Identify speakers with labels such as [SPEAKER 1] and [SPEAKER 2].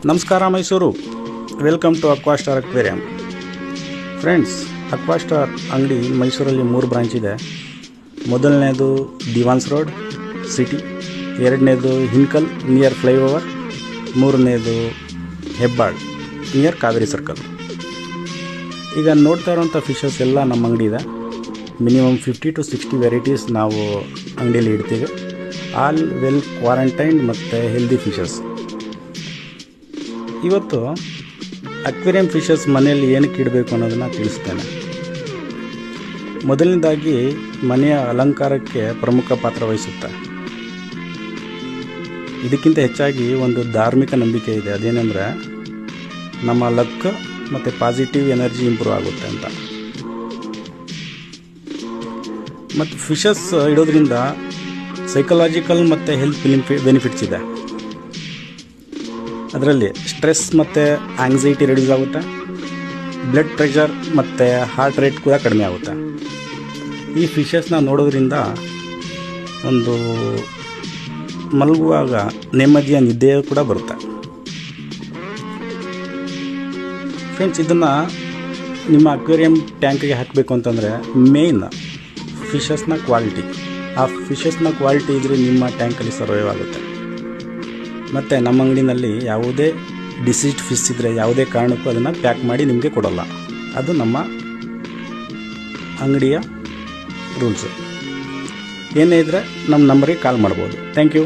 [SPEAKER 1] ನಮಸ್ಕಾರ Mysuru, welcome to Aquastar aquarium. Friends, Aquastar ಅಂಗಡಿ ಮೈಸೂರಲ್ಲಿ 3 ಬ್ರಾಂಚ್ ಇದೆ. ಮೊದಲನೇದು ದಿವಾನ್ಸ್ ರೋಡ್ ಸಿಟಿ, ಎರಡನೇದು ಹಿನ್ಕಲ್ ನಿಯರ್ ಫ್ಲೈಓವರ್, ಮೂರನೇದು ಹೆಬ್ಬಾಳ್ ನಿಯರ್ ಕಾವೇರಿ ಸರ್ಕಲ್. ಈಗ ನೋಡ್ತಾ ಇರೋಂಥ ಫಿಶಸ್ ಎಲ್ಲ ನಮ್ಮ ಅಂಗಡಿ ಇದೆ. ಮಿನಿಮಮ್ 50 to 60 ವೆರೈಟೀಸ್ ನಾವು ಅಂಗಡಿಯಲ್ಲಿ ಇಡ್ತೀವಿ. ಆಲ್ ವೆಲ್ ಕ್ವಾರಂಟೈನ್ಡ್ ಮತ್ತು ಹೆಲ್ದಿ ಫಿಶಸ್. ಇವತ್ತು ಅಕ್ವೇರಿಯಂ ಫಿಶಸ್ ಮನೆಯಲ್ಲಿ ಏನಕ್ಕೆ ಇಡಬೇಕು ಅನ್ನೋದನ್ನು ತಿಳಿಸ್ತೇನೆ. ಮೊದಲನೇದಾಗಿ ಮನೆಯ ಅಲಂಕಾರಕ್ಕೆ ಪ್ರಮುಖ ಪಾತ್ರ ವಹಿಸುತ್ತೆ. ಇದಕ್ಕಿಂತ ಹೆಚ್ಚಾಗಿ ಒಂದು ಧಾರ್ಮಿಕ ನಂಬಿಕೆ ಇದೆ. ಅದೇನೆಂದರೆ ನಮ್ಮ ಲಕ್ ಮತ್ತು ಪಾಸಿಟಿವ್ ಎನರ್ಜಿ ಇಂಪ್ರೂವ್ ಆಗುತ್ತೆ ಅಂತ. ಮತ್ತು ಫಿಶಸ್ ಇಡೋದ್ರಿಂದ ಸೈಕಲಾಜಿಕಲ್ ಮತ್ತು ಹೆಲ್ತ್ ಬೆನಿಫಿಟ್ಸ್ ಇದೆ. ಅದರಲ್ಲಿ ಸ್ಟ್ರೆಸ್ ಮತ್ತು ಆಂಗ್ಸೈಟಿ ರಿಡ್ಯೂಸ್ ಆಗುತ್ತೆ. ಬ್ಲಡ್ ಪ್ರೆಷರ್ ಮತ್ತು ಹಾರ್ಟ್ ರೇಟ್ ಕೂಡ ಕಡಿಮೆ ಆಗುತ್ತೆ. ಈ ಫಿಶಸ್ನ ನೋಡೋದ್ರಿಂದ ಒಂದು ಮಲಗುವಾಗ ನೆಮ್ಮದಿಯ ನಿದ್ದೆ ಕೂಡ ಬರುತ್ತೆ. ಫ್ರೆಂಡ್ಸ್, ಇದನ್ನು ನಿಮ್ಮ ಅಕ್ವೇರಿಯಂ ಟ್ಯಾಂಕಿಗೆ ಹಾಕಬೇಕು ಅಂತಂದರೆ ಮೇಯ್ನ್ ಫಿಶಸ್ನ ಕ್ವಾಲಿಟಿ. ಆ ಫಿಶಸ್ನ ಕ್ವಾಲಿಟಿ ಇದ್ದರೆ ನಿಮ್ಮ ಟ್ಯಾಂಕಲ್ಲಿ ಸರ್ವೈವ್ ಆಗುತ್ತೆ. ಮತ್ತು ನಮ್ಮ ಅಂಗಡಿನಲ್ಲಿ ಯಾವುದೇ ಡಿಸೀಸ್ಡ್ ಫಿಶ್ ಇದ್ದರೆ ಯಾವುದೇ ಕಾರಣಕ್ಕೂ ಅದನ್ನು ಪ್ಯಾಕ್ ಮಾಡಿ ನಿಮಗೆ ಕೊಡೋಲ್ಲ. ಅದು ನಮ್ಮ ಅಂಗಡಿಯ ರೂಲ್ಸು. ಏನೇ ಇದ್ದರೆ ನಮ್ಮ ನಂಬರಿಗೆ ಕಾಲ್ ಮಾಡ್ಬೋದು. Thank you.